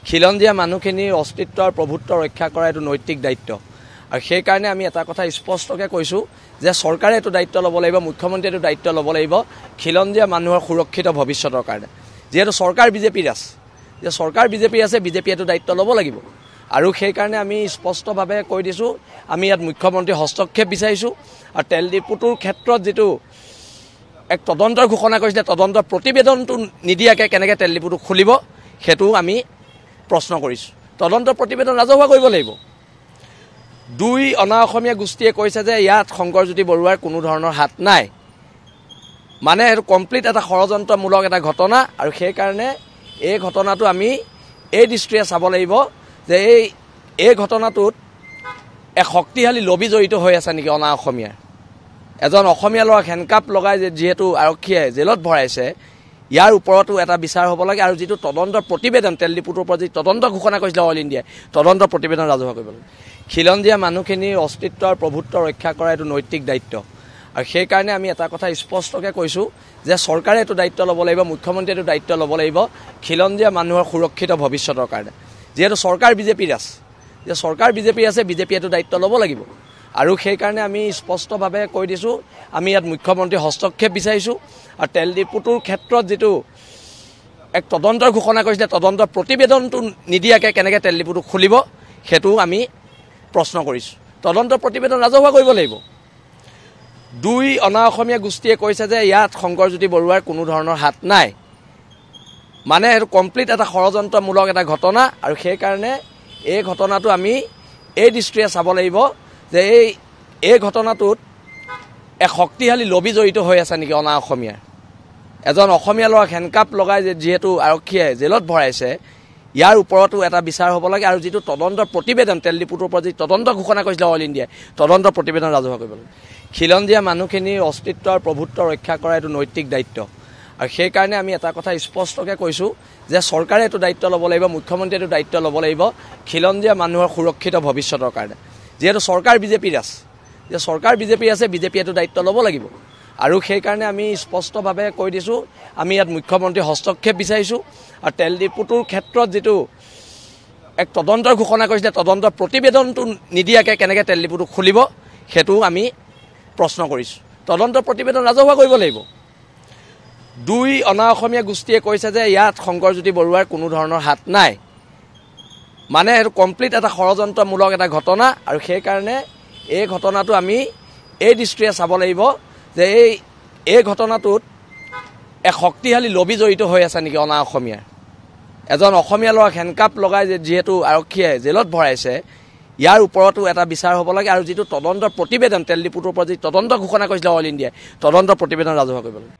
খিলঞ্জীয়া মানুহখিনিৰ অস্তিত্ব আৰু প্ৰভুত্ব ৰক্ষা কৰা এইটো নৈতিক দায়িত্ব আৰু সেই কাৰণে আমি এটা কথা স্পষ্টকৈ কৈছোঁ যে চৰকাৰে এইটো দায়িত্ব ল'ব লাগিব, মুখ্যমন্ত্ৰীয়ে এইটো দায়িত্ব ল'ব লাগিব খিলঞ্জীয়া মানুহৰ সুৰক্ষিত ভৱিষ্যতৰ কাৰণে। যিহেতু চৰকাৰ বিজেপিৰ আছে, যে চৰকাৰ বিজেপিৰ আছে, বিজেপিয়ে এইটো দায়িত্ব ল'ব লাগিব আৰু সেই কাৰণে আমি স্পষ্টভাৱে কৈ দিছোঁ, আমি ইয়াত মুখ্যমন্ত্ৰীৰ হস্তক্ষেপ বিচাৰিছোঁ আৰু তেল ডিপুটোৰ ক্ষেত্ৰত যিটো এক তদন্তৰ ঘোষণা কৰিছিলে, তদন্তৰ প্ৰতিবেদনটো নিদিয়াকৈ কেনেকৈ তেল ডিপুটো খুলিব সেইটো আমি প্ৰশ্ন কৰিছোঁ। তদন্তৰ প্ৰতিবেদন ৰাজহুৱা কৰিব লাগিব। দুই অনা অসমীয়া গোষ্ঠীয়ে কৈছে যে ইয়াত শংকৰজ্যোতি বৰুৱাৰ কোনো ধৰণৰ হাত নাই, মানে এইটো কমপ্লিট এটা ষড়যন্ত্ৰমূলক এটা ঘটনা আৰু সেইকাৰণে এই ঘটনাটো আমি এই দৃষ্টিৰে চাব লাগিব যে এই ঘটনাটোত এক শক্তিশালী লবি জড়িত হৈ আছে নেকি। অনা অসমীয়াৰ এজন অসমীয়া ল'ৰাক হেণ্ডকাপ লগাই যিহেতু আৰক্ষীয়ে জেলত ভৰাইছে, ইয়াৰ ওপৰতো এটা বিচাৰ হ'ব লাগে আৰু যিটো তদন্তৰ প্ৰতিবেদন তেল ডিপুটোৰ ওপৰত যি তদন্ত ঘোষণা কৰিছিলে অইল ইণ্ডিয়াই, তদন্তৰ প্ৰতিবেদন ৰাজহুৱা কৰিব লাগে। খিলঞ্জীয়া মানুহখিনিৰ অস্তিত্ব আৰু প্ৰভুত্ব ৰক্ষা কৰা এইটো নৈতিক দায়িত্ব আৰু সেই কাৰণে আমি এটা কথা স্পষ্টকৈ কৈছোঁ যে চৰকাৰে এইটো দায়িত্ব ল'ব লাগিব, মুখ্যমন্ত্ৰীয়ে এইটো দায়িত্ব ল'ব লাগিব খিলঞ্জীয়া মানুহৰ সুৰক্ষিত ভৱিষ্যতৰ কাৰণে। যিহেতু চৰকাৰ বিজেপিৰ আছে, যে চৰকাৰ বিজেপিৰ আছে, বিজেপিয়ে এইটো দায়িত্ব ল'ব লাগিব আৰু সেইকাৰণে আমি স্পষ্টভাৱে কৈ দিছোঁ, আমি ইয়াত মুখ্যমন্ত্ৰীৰ হস্তক্ষেপ বিচাৰিছোঁ আৰু তেল ডিপুটোৰ ক্ষেত্ৰত যিটো এক তদন্তৰ ঘোষণা কৰিছিলে, তদন্তৰ প্ৰতিবেদনটো নিদিয়াকৈ কেনেকৈ তেল ডিপুটো খুলিব সেইটো আমি প্ৰশ্ন কৰিছোঁ। তদন্তৰ প্ৰতিবেদন ৰাজহুৱা কৰিব লাগিব। দুই অনা অসমীয়া গোষ্ঠীয়ে কৈছে যে ইয়াত শংকৰজ্যোতি বৰুৱাৰ কোনো ধৰণৰ হাত নাই, মানে এইটো কমপ্লিট এটা ষড়যন্ত্ৰমূলক এটা ঘটনা আৰু সেইকাৰণে এই ঘটনাটো আমি এই দৃষ্টিৰে চাব লাগিব যে এই ঘটনাটোত এক শক্তিশালী লবি জড়িত হৈ আছে নেকি। অনা অসমীয়াৰ এজন অসমীয়া ল'ৰাক হেণ্ডকাপ লগাই যিহেতু আৰক্ষীয়ে জেলত ভৰাইছে, ইয়াৰ ওপৰতো এটা বিচাৰ হ'ব লাগে আৰু যিটো তদন্তৰ প্ৰতিবেদন তেল ডিপুটোৰ ওপৰত যি তদন্ত ঘোষণা কৰিছিলে অইল ইণ্ডিয়াই, তদন্তৰ প্ৰতিবেদন ৰাজহুৱা কৰিব লাগে। খিলঞ্জীয়া মানুহখিনিৰ অস্তিত্ব আৰু প্ৰভুত্ব ৰক্ষা কৰা এইটো নৈতিক দায়িত্ব আৰু সেই কাৰণে আমি এটা কথা স্পষ্টকৈ কৈছোঁ যে চৰকাৰে এইটো দায়িত্ব ল'ব লাগিব, মুখ্যমন্ত্ৰীয়ে এইটো দায়িত্ব ল'ব লাগিব খিলঞ্জীয়া মানুহৰ সুৰক্ষিত ভৱিষ্যতৰ কাৰণে। যিহেতু চৰকাৰ বিজেপিৰ আছে, যে চৰকাৰ বিজেপিৰ আছে, বিজেপিয়ে এইটো দায়িত্ব ল'ব লাগিব আৰু সেইকাৰণে আমি স্পষ্টভাৱে কৈ দিছোঁ, আমি ইয়াত মুখ্যমন্ত্ৰীৰ হস্তক্ষেপ বিচাৰিছোঁ আৰু তেল ডিপুটোৰ ক্ষেত্ৰত যিটো এক তদন্তৰ ঘোষণা কৰিছিলে, তদন্তৰ প্ৰতিবেদনটো নিদিয়াকৈ কেনেকৈ তেল ডিপুটো খুলিব সেইটো আমি প্ৰশ্ন কৰিছোঁ। তদন্তৰ প্ৰতিবেদন ৰাজহুৱা কৰিব লাগিব। দুই অনা অসমীয়া গোষ্ঠীয়ে কৈছে যে ইয়াত শংকৰজ্যোতি বৰুৱাৰ কোনো ধৰণৰ হাত নাই, মানে এইটো কমপ্লিট এটা ষড়যন্ত্ৰমূলক এটা ঘটনা আৰু সেইকাৰণে এই ঘটনাটো আমি এই দৃষ্টিৰে চাব লাগিব যে এই ঘটনাটোত এক শক্তিশালী লবি জড়িত হৈ আছে নেকি। অনা অসমীয়াৰ এজন অসমীয়া ল'ৰাক হেণ্ডকাপ লগাই যিহেতু আৰক্ষীয়ে জেলত ভৰাইছে, ইয়াৰ ওপৰতো এটা বিচাৰ হ'ব লাগে আৰু যিটো তদন্তৰ প্ৰতিবেদন তেল ডিপুটোৰ ওপৰত যি তদন্ত ঘোষণা কৰিছিলে অইল ইণ্ডিয়াই, তদন্তৰ প্ৰতিবেদন ৰাজহুৱা কৰিব লাগে।